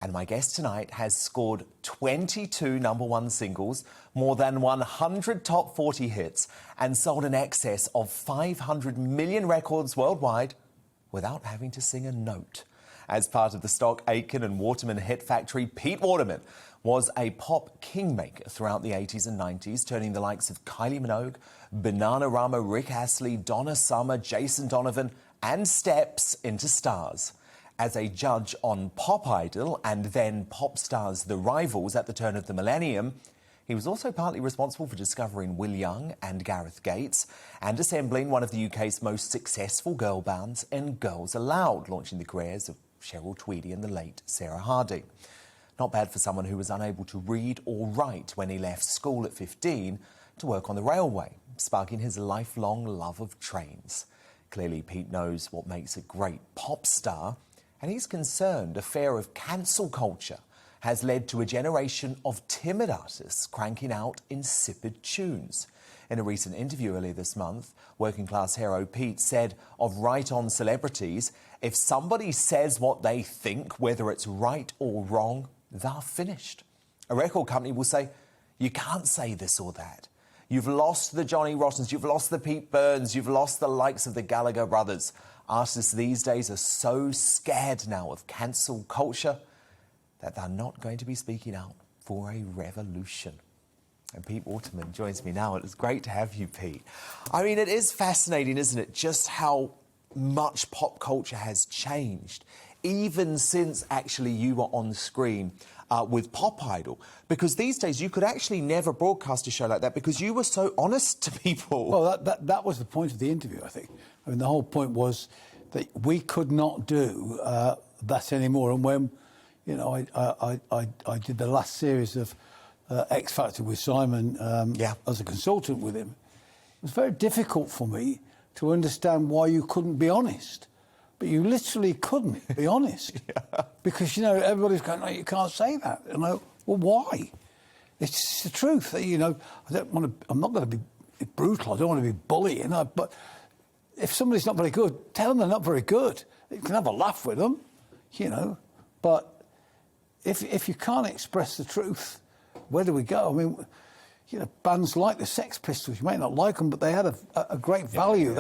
And my guest tonight has scored 22 #1 singles, more than 100 top 40 hits, and sold in excess of 500 million records worldwide without having to sing a note. As part of the Stock, Aitken and Waterman hit factory, Pete Waterman was a pop kingmaker throughout the 80s and 90s, turning the likes of Kylie Minogue, Bananarama, Rick Astley, Donna Summer, Jason Donovan and Steps into stars. As a judge on Pop Idol and then Pop Stars The Rivals at the turn of the millennium, he was also partly responsible for discovering Will Young and Gareth Gates and assembling one of the UK's most successful girl bands in Girls Aloud, launching the careers of Cheryl Tweedy and the late Sarah Harding. Not bad for someone who was unable to read or write when he left school at 15 to work on the railway, sparking his lifelong love of trains. Clearly, Pete knows what makes a great pop star, and he's concerned a fear of cancel culture has led to a generation of timid artists cranking out insipid tunes. In a recent interview earlier this month, working-class hero Pete said of right-on celebrities, if somebody says what they think, whether it's right or wrong, they're finished. A record company will say, you can't say this or that. You've lost the Johnny Rottens, you've lost the Pete Burns, you've lost the likes of the Gallagher brothers. Artists these days are so scared now of cancel culture that they're not going to be speaking out for a revolution. And Pete Waterman joins me now. It's great to have you, Pete. I mean, it is fascinating, isn't it, just how much pop culture has changed, even since actually you were on screen with Pop Idol. Because these days you could actually never broadcast a show like that because you were so honest to people. Well, that was the point of the interview, I think. I mean, the whole point was that we could not do that anymore. And when, you know, I did the last series of X Factor with Simon as a consultant with him, it was very difficult for me to understand why you couldn't be honest. But you literally couldn't be honest. Because, you know, everybody's going, no, you can't say that. And I, well, why? It's the truth. You know, I'm not going to be brutal. I don't want to be bullying. But if somebody's not very good, tell them they're not very good. You can have a laugh with them, you know. But if you can't express the truth, where do we go? I mean, you know, bands like the Sex Pistols, you might not like them, but they had a great value.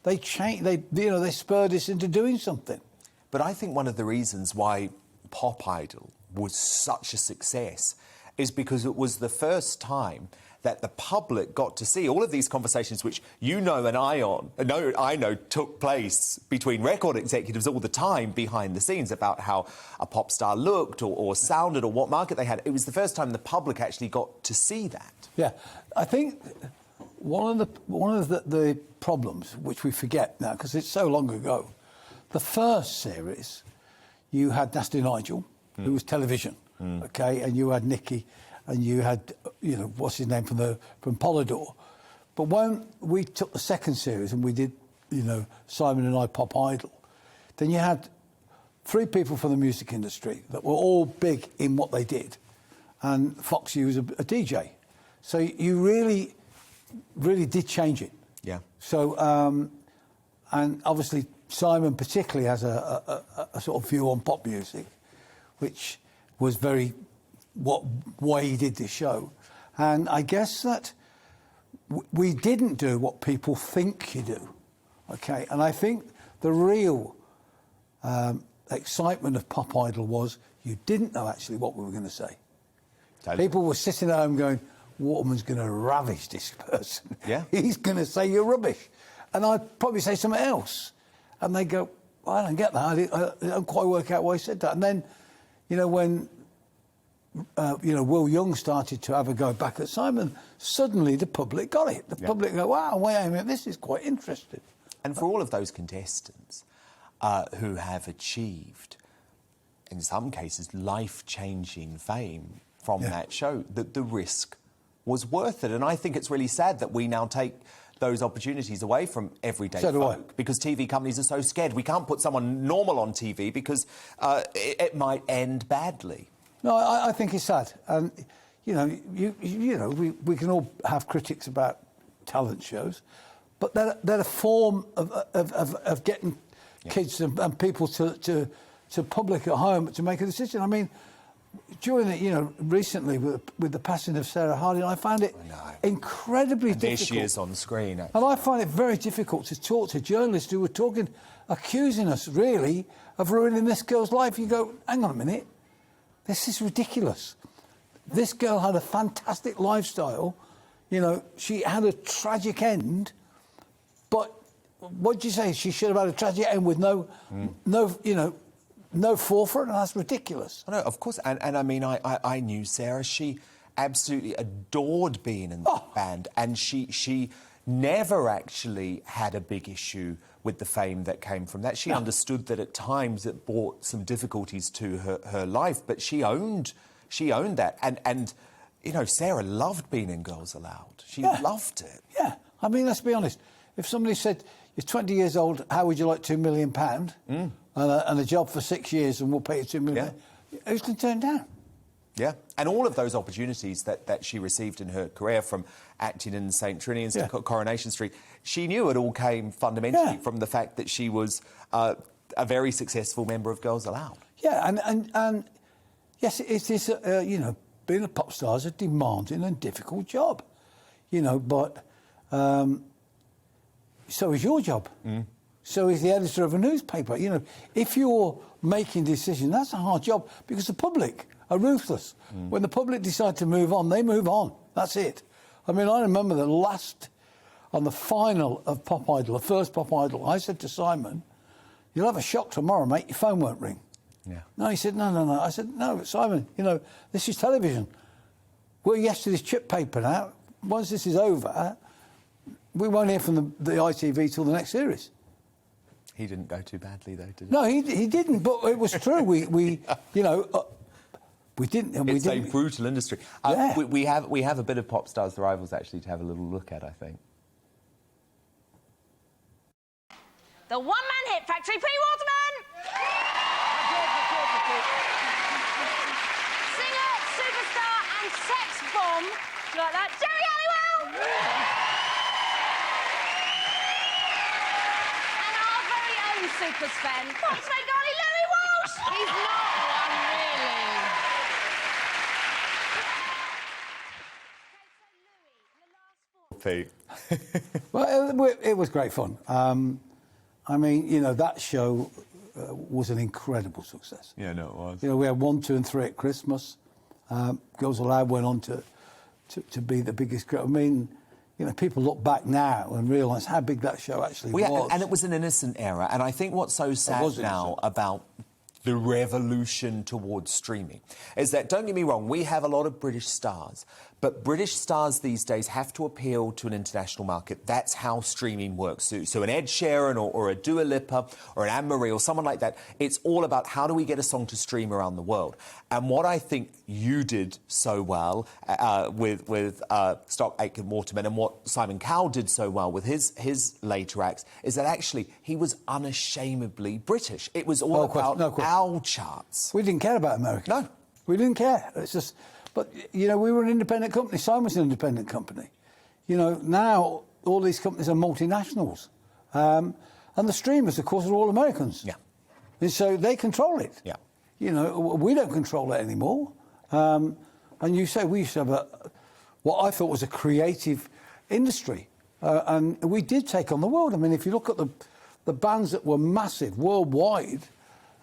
They changed. They spurred us into doing something. But I think one of the reasons why Pop Idol was such a success is because it was the first time that the public got to see all of these conversations which you know and I know took place between record executives all the time behind the scenes about how a pop star looked or sounded or what market they had. It was the first time the public actually got to see that. Yeah, I think one of the problems, which we forget now because it's so long ago, the first series, you had Nasty Nigel, who was television, okay, and you had Nicky, and you had, you know, what's his name from Polydor. But when we took the second series and we did, you know, Simon and I Pop Idol, then you had three people from the music industry that were all big in what they did, and Foxy was a DJ. So you really, really did change it. Yeah. So, and obviously Simon particularly has a sort of view on pop music, which was very why he did this show. And I guess that we didn't do what people think you do, okay? And I think the real excitement of Pop Idol was you didn't know actually what we were going to say. Totally. People were sitting at home going, Waterman's going to ravish this person. Yeah. He's going to say you're rubbish. And I'd probably say something else. And they go, well, I don't get that. I don't quite work out why he said that. And then, you know, when Will Young started to have a go back at Simon, suddenly the public got it. The public go, wow, wait a minute, this is quite interesting. And for all of those contestants who have achieved, in some cases, life-changing fame from that show, the risk was worth it. And I think it's really sad that we now take those opportunities away from everyday folk because TV companies are so scared. We can't put someone normal on TV because it might end badly. No, I think it's sad, and you know, we can all have critics about talent shows, but they're a form of getting kids and people to to public at home to make a decision. I mean, during the, recently with the passing of Sarah Harding, I found it incredibly difficult. There she is on screen, actually. And I find it very difficult to talk to journalists who were accusing us, really, of ruining this girl's life. You go, hang on a minute, this is ridiculous. This girl had a fantastic lifestyle. She had a tragic end, but what do you say? She should have had a tragic end with no forefront. That's ridiculous. I know, of course. And I mean, I knew Sarah. She absolutely adored being in the band, and she never actually had a big issue with the fame that came from that. She understood that at times it brought some difficulties to her life, but she owned that. And Sarah loved being in Girls Aloud. She loved it. Yeah. I mean, let's be honest. If somebody said, you're 20 years old, how would you like £2 million and a job for 6 years and we'll pay you £2 million, who's going to turn down? Yeah, and all of those opportunities that she received in her career, from acting in St Trinian's to Coronation Street, she knew it all came fundamentally from the fact that she was a very successful member of Girls Aloud. Yeah, and yes, it is, being a pop star is a demanding and difficult job, but so is your job. So is the editor of a newspaper. If you're making decisions, that's a hard job, because the public are ruthless. When the public decide to move on, they move on. That's it. I mean, I remember on the final of Pop Idol, the first Pop Idol, I said to Simon, you'll have a shock tomorrow, mate, your phone won't ring. Yeah. No, he said, no. I said, no, Simon, this is television. We're yesterday's chip paper now. Once this is over, we won't hear from the ITV till the next series. He didn't go too badly, though, did he? No, he didn't, but it was true. We didn't. It's a brutal industry. We have a bit of Pop Stars The Rivals, actually, to have a little look at, I think. The one-man hit factory, Waterman! Singer, superstar and sex bomb. You like that? Jerry Halliwell! And our very own super Sven, what's my golly, Louis Walsh! He's not one, really. Well, it was great fun. I mean, that show was an incredible success. Yeah, no, it was. We had 1, 2 and 3 at Christmas. Girls Aloud went on to be the biggest. I mean, people look back now and realise how big that show actually was. And it was an innocent era. And I think what's so sad now about the revolution towards streaming is that, don't get me wrong, we have a lot of British stars, but British stars these days have to appeal to an international market. That's how streaming works. So an Ed Sheeran or a Dua Lipa or an Anne-Marie or someone like that, it's all about how do we get a song to stream around the world. And what I think you did so well with Stock Aitken Waterman, and what Simon Cowell did so well with his later acts, is that actually he was unashamedly British. It was all about our charts. We didn't care about America. No. We didn't care. It's just... But, we were an independent company. Simon was an independent company. Now all these companies are multinationals. And the streamers, of course, are all Americans. Yeah. And so they control it. Yeah. We don't control it anymore. And you say we used to have what I thought was a creative industry. And we did take on the world. I mean, if you look at the bands that were massive worldwide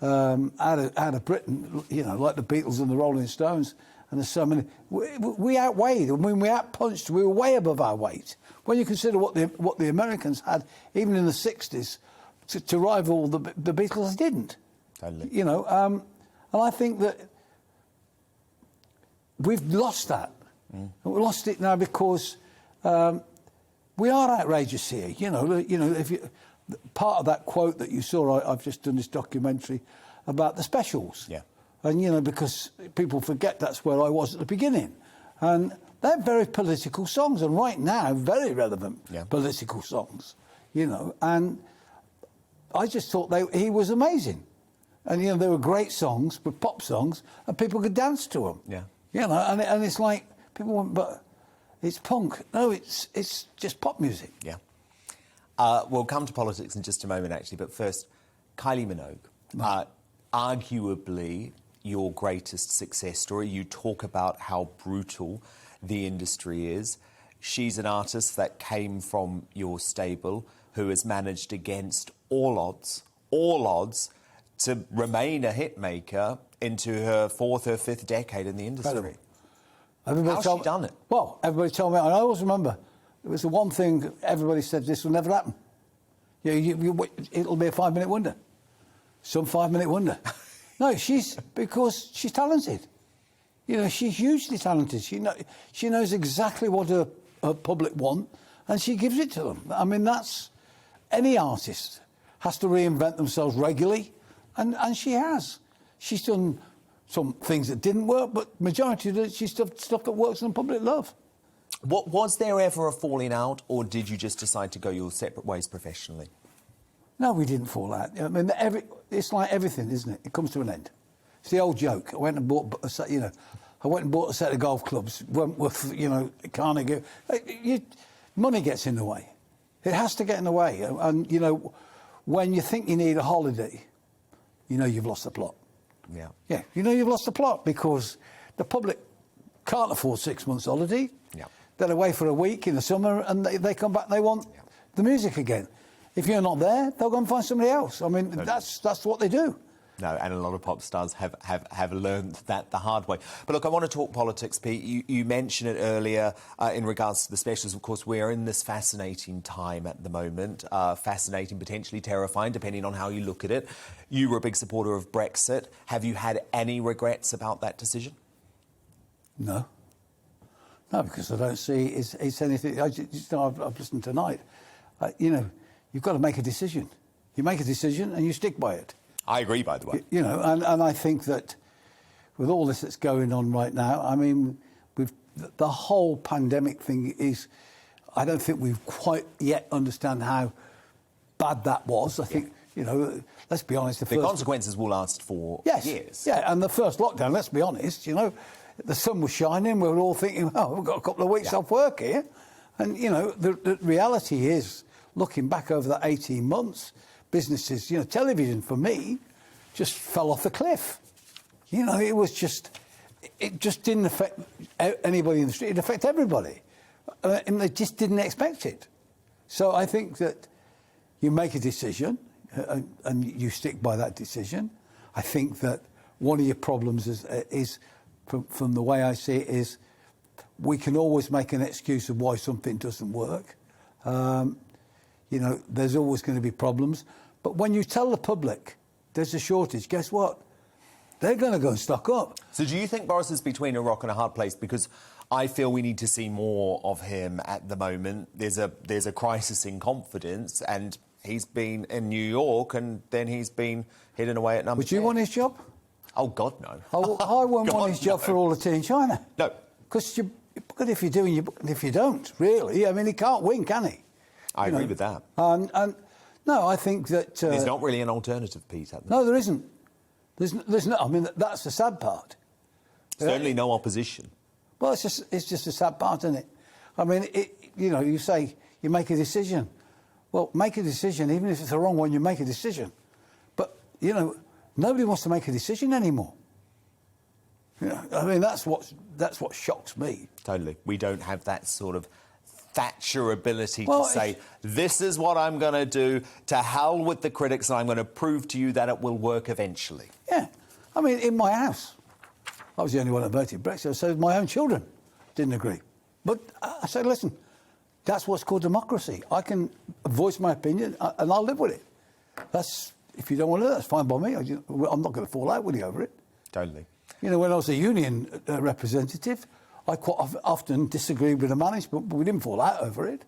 out of Britain, like the Beatles and the Rolling Stones, and there's so many. We outweighed. I mean, we outpunched. We were way above our weight. When you consider what the Americans had, even in the 60s, to rival the Beatles, didn't. Totally. And I think that we've lost that. We lost it now because we are outrageous here. If part of that quote that you saw, I've just done this documentary about the specials. Yeah. And, because people forget that's where I was at the beginning. And they're very political songs, and right now, very relevant political songs, And I just thought he was amazing. And, they were great songs, but pop songs, and people could dance to them. Yeah. And it's like, people want, but it's punk. No, it's just pop music. Yeah. We'll come to politics in just a moment, actually, but first, Kylie Minogue. arguably your greatest success story. You talk about how brutal the industry is. She's an artist that came from your stable, who has managed against all odds, to remain a hit maker into her fourth or fifth decade in the industry. How's she done it? Well, everybody told me, and I always remember, it was the one thing everybody said, this will never happen. It'll be a 5-minute wonder. Some 5-minute wonder. No, because she's talented. You know, she's hugely talented. She knows exactly what her public want, and she gives it to them. I mean, that's... Any artist has to reinvent themselves regularly, and she has. She's done some things that didn't work, but majority of it, she's stuff that works in public love. Was there ever a falling out, or did you just decide to go your separate ways professionally? No, we didn't fall out. I mean, it's like everything, isn't it? It comes to an end. It's the old joke. I went and bought a set, a set of golf clubs. Wentworth, Carnegie. Money gets in the way. It has to get in the way. And, when you think you need a holiday, you've lost the plot. Yeah. Yeah, you've lost the plot because the public can't afford 6 months holiday. Yeah. They're away for a week in the summer and they come back and they want the music again. If you're not there, they'll go and find somebody else. I mean, that's what they do. No, and a lot of pop stars have learned that the hard way. But look, I want to talk politics, Pete. You mentioned it earlier in regards to the specials. Of course, we're in this fascinating time at the moment. Fascinating, potentially terrifying, depending on how you look at it. You were a big supporter of Brexit. Have you had any regrets about that decision? No. No, because I don't see it's anything... I've listened tonight. You've got to make a decision. You make a decision and you stick by it. I agree, by the way. And I think that with all this that's going on right now, I mean, the whole pandemic thing is... I don't think we've quite yet understand how bad that was. I think, let's be honest... The consequences will last for years. Yeah, and the first lockdown, let's be honest, the sun was shining, we were all thinking, we've got a couple of weeks off work here. And, the reality is, looking back over that 18 months... businesses, television for me just fell off the cliff. It just didn't affect anybody in the street. It affected everybody. And they just didn't expect it. So I think that you make a decision and you stick by that decision. I think that one of your problems is from the way I see it, is we can always make an excuse of why something doesn't work. There's always going to be problems. But when you tell the public there's a shortage, guess what? They're going to go and stock up. So do you think Boris is between a rock and a hard place? Because I feel we need to see more of him at the moment. There's a crisis in confidence, and he's been in New York, and then he's been hidden away at number 10. Would you want his job? Oh, God, no. I wouldn't want his job for all the tea in China. No. Because if you do and if you don't, really. I mean, he can't win, can he? I agree with that. And no, I think that... there's not really an alternative, Pete, at the No, there isn't. There's no... I mean, that's the sad part. Certainly no opposition. Well, it's just a sad part, isn't it? I mean, you say you make a decision. Well, make a decision, even if it's the wrong one, you make a decision. But, nobody wants to make a decision anymore. I mean, that's what shocks me. Totally. We don't have that sort of Thatcher ability to say, this is what I'm going to do, to hell with the critics, and I'm going to prove to you that it will work eventually. Yeah. I mean, in my house, I was the only one that voted Brexit, so my own children didn't agree. But I said, listen, that's what's called democracy. I can voice my opinion, and I'll live with it. If you don't want to, that's fine by me. I'm not going to fall out with you over it. Totally. When I was a union representative, I quite often disagreed with the management, but we didn't fall out over it.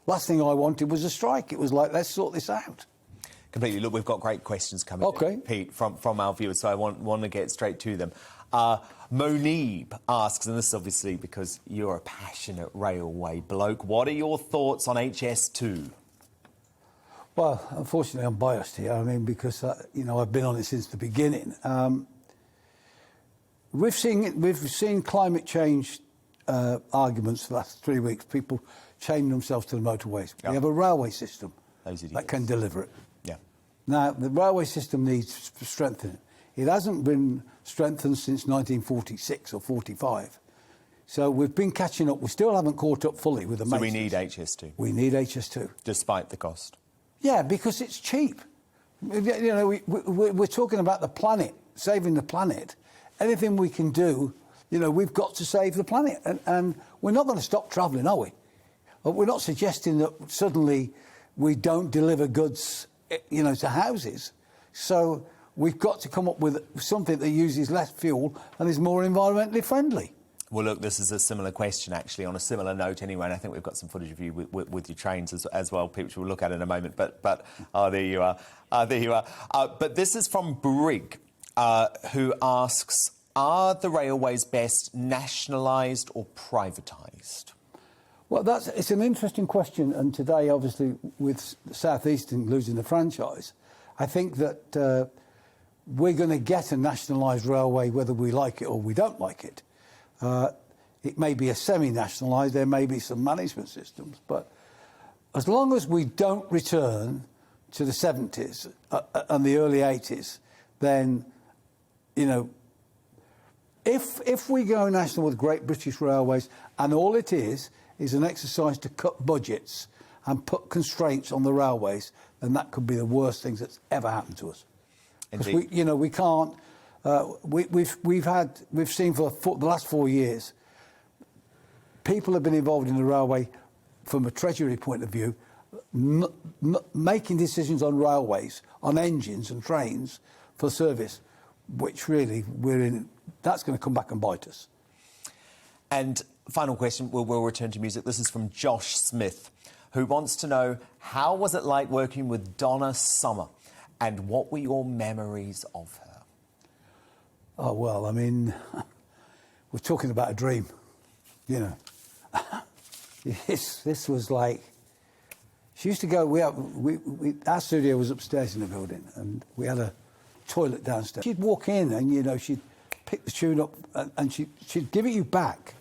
Last thing I wanted was a strike. It was like, let's sort this out. Completely. Look, we've got great questions coming in, Pete, from our viewers, so I want to get straight to them. Monib asks, and this is obviously because you're a passionate railway bloke, what are your thoughts on HS2? Well, unfortunately, I'm biased here. I mean, because, I've been on it since the beginning. We've seen climate change arguments for the last 3 weeks. People chaining themselves to the motorways. We have a railway system that can deliver it. Yeah. Now, the railway system needs strengthening. It hasn't been strengthened since 1946 or 45. So we've been catching up. We still haven't caught up fully with the So maintenance. we need HS2? We need HS2. Despite the cost? Yeah, because it's cheap. You know, we're talking about the planet, saving the planet. Anything we can do, you know, we've got to save the planet. And we're not going to stop travelling, are we? We're not suggesting that suddenly we don't deliver goods, you know, to houses. So we've got to come up with something that uses less fuel and is more environmentally friendly. Well, look, this is a similar question, actually, on a similar note anyway, and I think we've got some footage of you with your trains as well, which we'll look at in a moment, but there you are. There you are. But this is from Brig, who asks, are the railways best nationalised or privatised? Well, it's an interesting question, and today, obviously, with South Eastern losing the franchise, I think that we're going to get a nationalised railway whether we like it or we don't like it. It may be a semi-nationalised, there may be some management systems, but as long as we don't return to the 70s and the early 80s, then, you know, if we go national with Great British Railways and all it is an exercise to cut budgets and put constraints on the railways, then that could be the worst things that's ever happened to us. Because we can't. We've seen for the last 4 years, people have been involved in the railway from a treasury point of view, making decisions on railways, on engines and trains for service, which really that's going to come back and bite us. And final question, we'll return to music. This is from Josh Smith, who wants to know, how was it like working with Donna Summer, and what were your memories of her? Oh, well, I mean, we're talking about a dream, you know. This was like, she used to go, our studio was upstairs in the building, and we had a toilet downstairs. She'd walk in and, you know, she'd pick the tune up and she'd give it you back.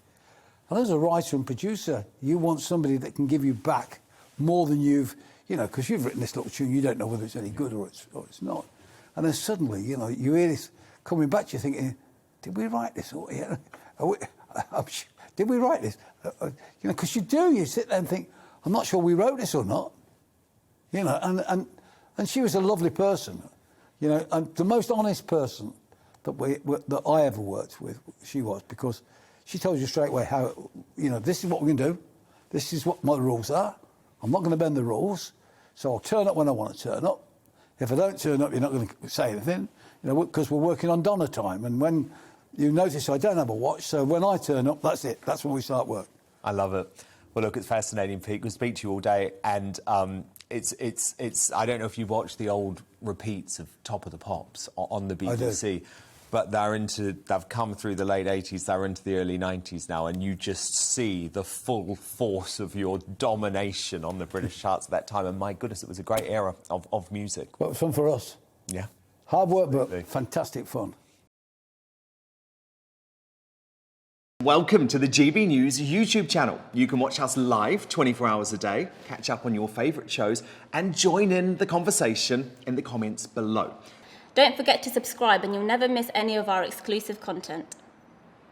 And as a writer and producer, you want somebody that can give you back more than you've, you know, because you've written this little tune, you don't know whether it's any good or it's not. And then suddenly, you know, you hear this coming back to you thinking, did we write this? Or, you know, did we write this? You know, because you sit there and think, I'm not sure we wrote this or not. You know, and she was a lovely person, you know, and the most honest person that I ever worked with, she was, because she told you straight away how, you know, this is what we're going to do. This is what my rules are. I'm not going to bend the rules. So I'll turn up when I want to turn up. If I don't turn up, you're not going to say anything, you know, because we're working on Donna time. And when you notice I don't have a watch, so when I turn up, that's it. That's when we start work. I love it. Well, look, it's fascinating, Pete. We'll speak to you all day, and it's. I don't know if you watched the old repeats of Top of the Pops on the BBC, but they've come through the late 80s, they're into the early 90s now, and you just see the full force of your domination on the British charts at that time. And my goodness, it was a great era of music. Well, it was fun for us. Yeah. Hard work, but fantastic fun. Welcome to the GB News YouTube channel. You can watch us live 24 hours a day, catch up on your favourite shows, and join in the conversation in the comments below. Don't forget to subscribe and you'll never miss any of our exclusive content.